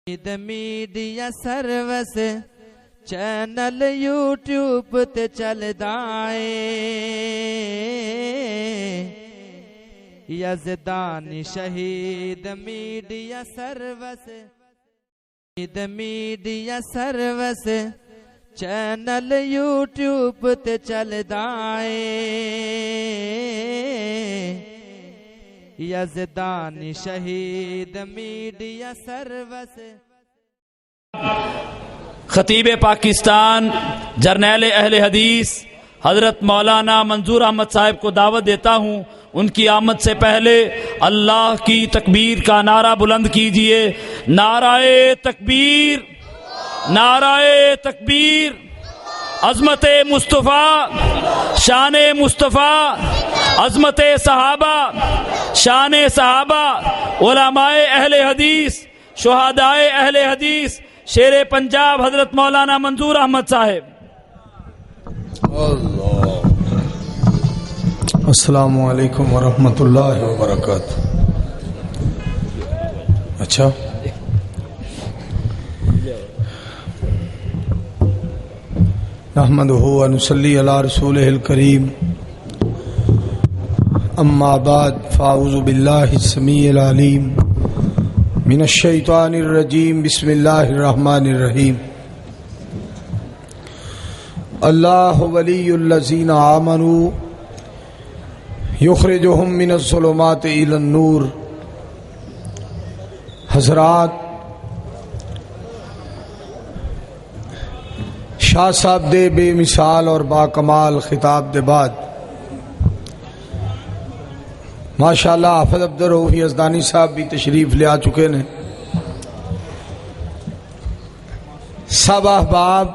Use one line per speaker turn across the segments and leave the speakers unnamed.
Media service channel YouTube تے چلدا اے یزدانی شہید میڈیا سروس چینل یوٹیوب تے چلدا اے یزدانی شہید میڈیا سروس۔
خطیب پاکستان جرنیل اہل حدیث حضرت مولانا منظور احمد صاحب کو دعوت دیتا ہوں، ان کی آمد سے پہلے اللہ کی تکبیر کا نعرہ بلند کیجئے۔ نعرہ تکبیر، نعرہ تکبیر، عظمت مصطفیٰ، شان مصطفیٰ، عظمت صحابہ، شان صحابہ، علماء اہل حدیث، شہدائے اہل حدیث، شیر پنجاب حضرت مولانا منظور احمد صاحب۔
السلام علیکم ورحمۃ اللہ وبرکاتہ۔ اچھا، نحمدہ ونصلی علی رسولہ الکریم، اما بعد فاعوذ باللہ السمیع العلیم من الشیطان الرجیم، بسم اللہ الرحمن الرحیم۔ اللہ ولی الذین آمنوا یخرجہم من الظلمات الی النور۔ حضرات، شاہ صاحب دے بے مثال اور با کمال خطاب دے بعد ماشاءاللہ حافظ عبدالرؤف یزدانی صاحب بھی تشریف لے آ چکے نے۔ سب احباب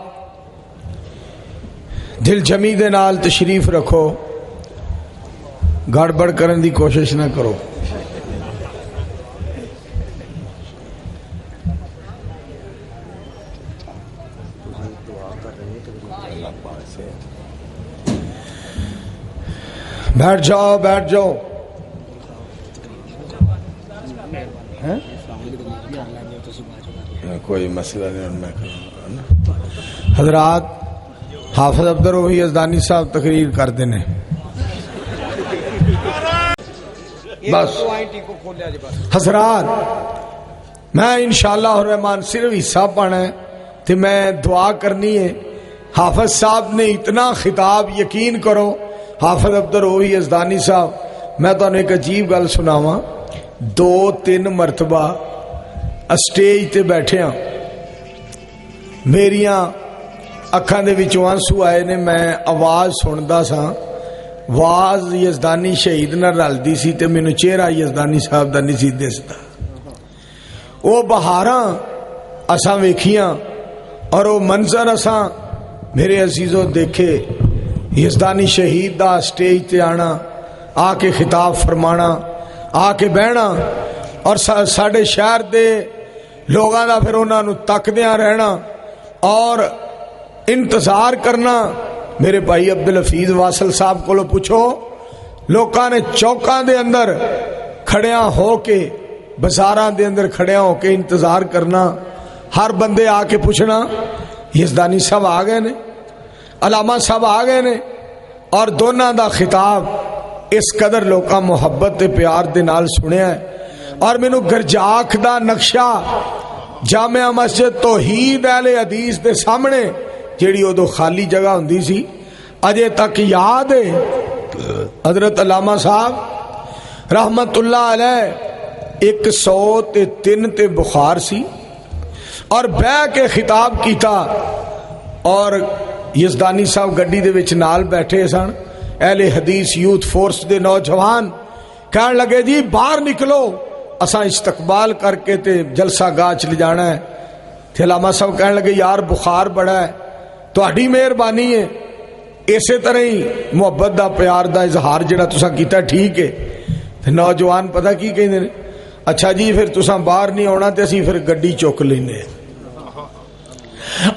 دل جمی دے نال تشریف رکھو، گڑبڑ کرن دی کوشش نہ کرو۔ بیٹھ جاؤ، بیٹھ جاؤ۔ کوئی مسئلہ نہیں۔ حضرات، حافظ عبدالرؤف یزدانی صاحب تقریر کر دینے بس۔ حضرات، میں انشاءاللہ الرحمن صرف حصہ پڑھنا ہے تو میں دعا کرنی ہے۔ حافظ صاحب نے اتنا خطاب، یقین کرو حافظ عبدالرؤف یزدانی صاحب، میں تو ایک عجیب گل سناواں، 2-3 مرتبہ اسٹیج تے بیٹھے ہاں، میریاں اکھاں دے وچوں آنسو آئے نے، میں آواز سندا سا، آواز یزدانی شہید نہ رلدی سی تے مینوں چہرہ یزدانی صاحب دا نہیں سی دسدا۔ وہ بہاراں اساں ویکھیاں اور وہ منظر اساں میرے عزیزوں دیکھے، یزدانی شہید دا اسٹیج تے آنا، آ کے خطاب فرمانا، آ کے بہنا، اور ساڈے شہر دے لوگاں دا پھر انہاں نوں تکدیاں رہنا اور انتظار کرنا۔ میرے بھائی عبدالحفیظ واصل صاحب کو پوچھو، لوکاں نے چوکاں دے اندر کھڑیاں ہو کے، بازاراں دے اندر کھڑیاں ہو کے انتظار کرنا، ہر بندے آ کے پوچھنا یزدانی صاحب آ گئے نے، علامہ صاحب آ گئے نے، اور دونوں دا خطاب اس قدر لوکاں محبت تے پیار دے نال سنیا ہے۔ اور مینو گرجاخ دا نقشہ جامعہ مسجد توحید اہل حدیث دے سامنے جیڑی ادو خالی جگہ ہوندی سی اجے تک یاد ہے۔ حضرت علامہ صاحب رحمت اللہ علیہ 103 تے بخار سی اور بہ کے خطاب کیتا، اور یزدانی صاحب گڈی دے وچ نال بیٹھے سن، اہل حدیث یوتھ فورس دے نوجوان کہن لگے جی باہر نکلو، اساں استقبال کر کے تے جلسہ گاہ چلے جانا ہے۔ تے علامہ صاحب کہن لگے یار بخار بڑا ہے، تہاڈی مہربانی ہے، اسی طرح ہی محبت دا پیار دا اظہار جڑا تساں کیتا ٹھیک ہے۔ تے نوجوان پتہ کی کہندے نے، اچھا جی پھر تساں باہر نہیں آنا تے اسی پھر گڈی چک لینے،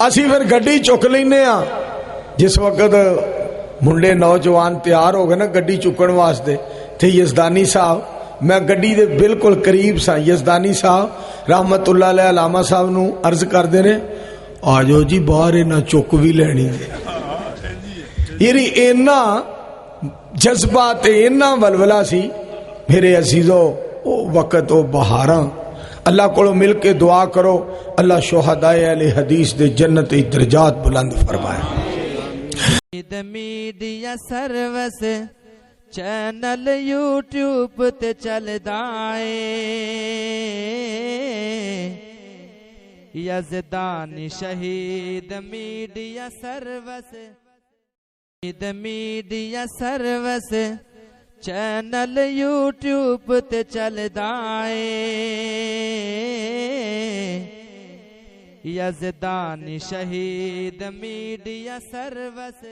اسی پھر گڈی چک لینے ہاں۔ جس وقت منڈے نوجوان تیار ہو گئے نا گڈی چکن واسطے، تے یزدانی صاحب میں گڈی دے بالکل قریب سا یزدانی صاحب رحمت اللہ علیہ علامہ صاحب نو عرض کر دے رہے آ جاؤ جی باہر نہ چک بھی لینی یعنی اینا جذبات اینا ولولا سی میرے عزیزو او وقت او بہاراں اللہ کو مل کے دعا کرو اللہ شہدائے اہل حدیث دے جنت درجات بلند فرمائے
میڈیا سروس چینل یوٹیوب تے چلدا اے یزدانی شہید media service media service channel YouTube تے چلدا اے یزدانی شہید میڈیا سروس